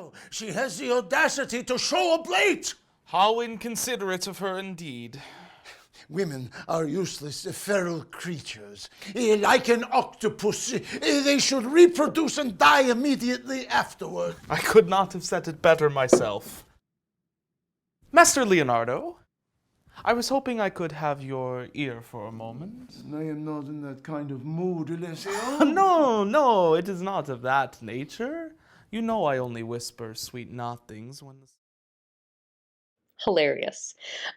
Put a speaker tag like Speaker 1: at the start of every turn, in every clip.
Speaker 1: Now she has the audacity to show a plate!
Speaker 2: How inconsiderate of her indeed.
Speaker 1: Women are useless, feral creatures. Like an octopus, they should reproduce and die immediately afterward.
Speaker 2: I could not have said it better myself. Master Leonardo, I was hoping I could have your ear for a moment.
Speaker 1: I am not in that kind of mood, Alessio.
Speaker 2: No, it is not of that nature. You know I only whisper sweet nothings when the...
Speaker 3: Hilarious.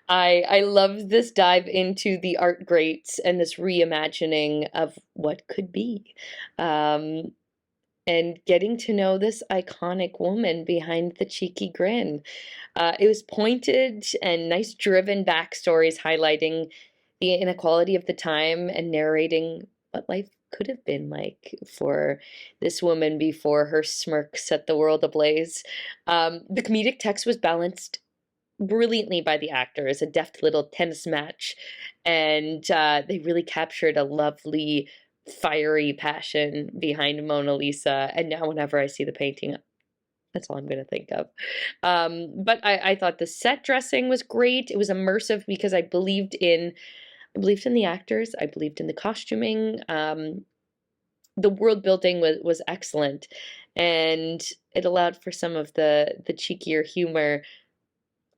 Speaker 3: I love this dive into the art greats and this reimagining of what could be. And getting to know this iconic woman behind the cheeky grin. It was pointed and nice driven backstories highlighting the inequality of the time and narrating what life could have been like for this woman before her smirk set the world ablaze. The comedic text was balanced brilliantly by the actors, a deft little tennis match, and they really captured a lovely, fiery passion behind Mona Lisa. And now, whenever I see the painting, that's all I'm going to think of. But I thought the set dressing was great. It was immersive because I believed in the actors. I believed in the costuming. The world building was excellent, and it allowed for some of the cheekier humor.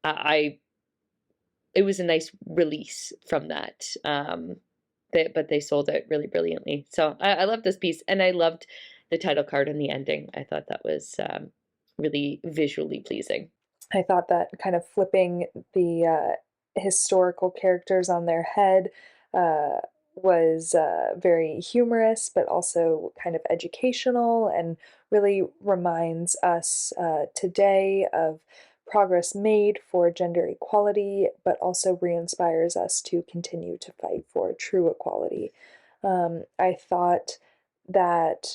Speaker 3: It was a nice release from that. But they sold it really brilliantly. So I love this piece, and I loved the title card and the ending. I thought that was really visually pleasing.
Speaker 4: I thought that kind of flipping the historical characters on their head was very humorous, but also kind of educational, and really reminds us today of progress made for gender equality, but also re-inspires us to continue to fight for true equality. I thought that,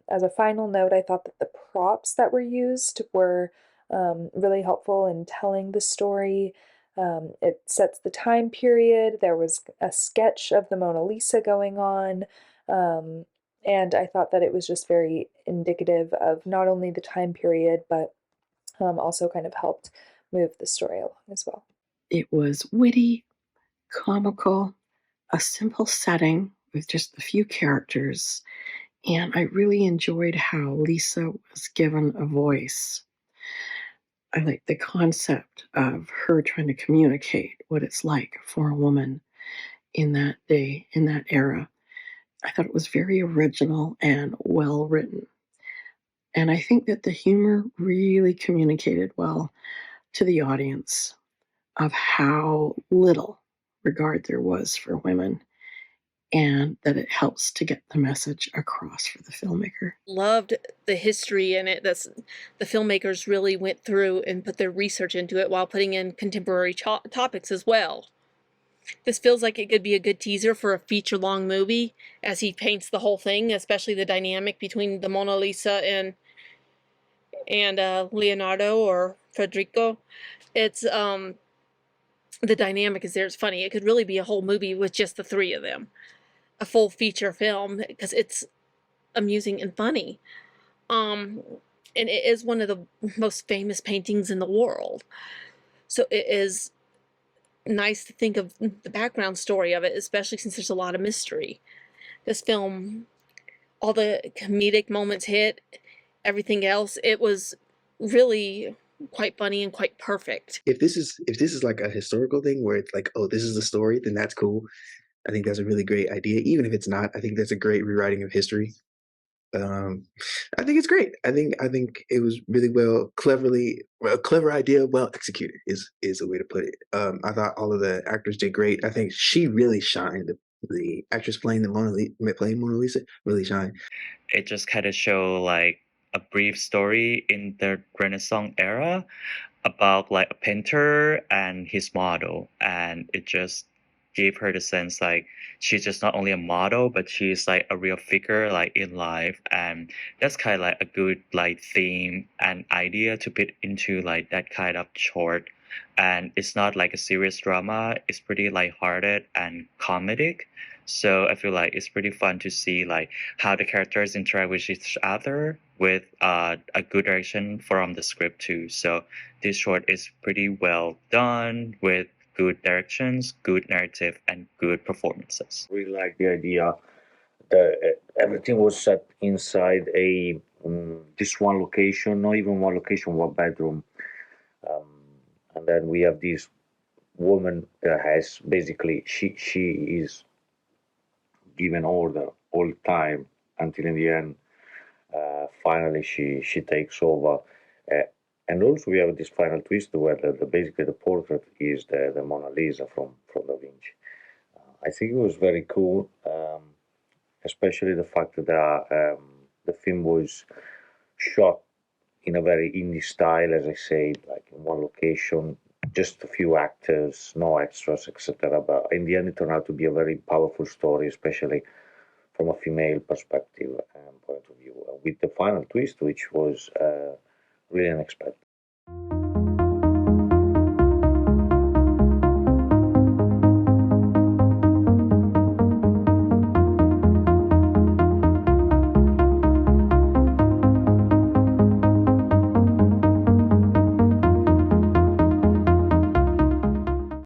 Speaker 4: as a final note, I thought that the props that were used were really helpful in telling the story. It sets the time period. There was a sketch of the Mona Lisa going on. And I thought that it was just very indicative of not only the time period, but also kind of helped move the story along as well.
Speaker 5: It was witty, comical, a simple setting with just a few characters, and I really enjoyed how Lisa was given a voice. I like the concept of her trying to communicate what it's like for a woman in that day, in that era. I thought it was very original and well written. And I think that the humor really communicated well to the audience of how little regard there was for women, and that it helps to get the message across for the filmmaker.
Speaker 6: Loved the history in it. The filmmakers really went through and put their research into it while putting in contemporary topics as well. This feels like it could be a good teaser for a feature-long movie as he paints the whole thing, especially the dynamic between the Mona Lisa and Leonardo or Federico. It's the dynamic is there. It's funny. It could really be a whole movie with just the three of them, a full feature film, because it's amusing and funny. And it is one of the most famous paintings in the world. So it is nice to think of the background story of it, especially since there's a lot of mystery. This film, all the comedic moments hit, everything else, it was really quite funny and quite perfect.
Speaker 7: If this is like a historical thing where it's like, oh, this is the story, then that's cool. I think that's a really great idea. Even if it's not, I think that's a great rewriting of history. I think it's great. I think it was really a clever idea, well executed is a way to put it. I thought all of the actors did great. I think she really shined. The actress playing Mona Lisa really shined.
Speaker 8: It just kind of showed like a brief story in the Renaissance era about like a painter and his model, and it just gave her the sense like she's just not only a model, but she's like a real figure like in life, and that's kind of like a good like theme and idea to put into like that kind of short and it's not like a serious drama. It's pretty lighthearted and comedic. So I feel like it's pretty fun to see like how the characters interact with each other with a good direction from the script too. So this short is pretty well done with good directions, good narrative, and good performances.
Speaker 9: Really like the idea that everything was set inside a just one location, not even one location, one bedroom, um, and then we have this woman that has basically she is given order all the time until in the end, finally she takes over. Uh, and also we have this final twist where basically the portrait is the Mona Lisa from Da Vinci. I think it was very cool, especially the fact that the film was shot in a very indie style, as I said, like in one location, just a few actors, no extras, etc. But in the end, it turned out to be a very powerful story, especially from a female perspective and point of view, with the final twist, which was really unexpected.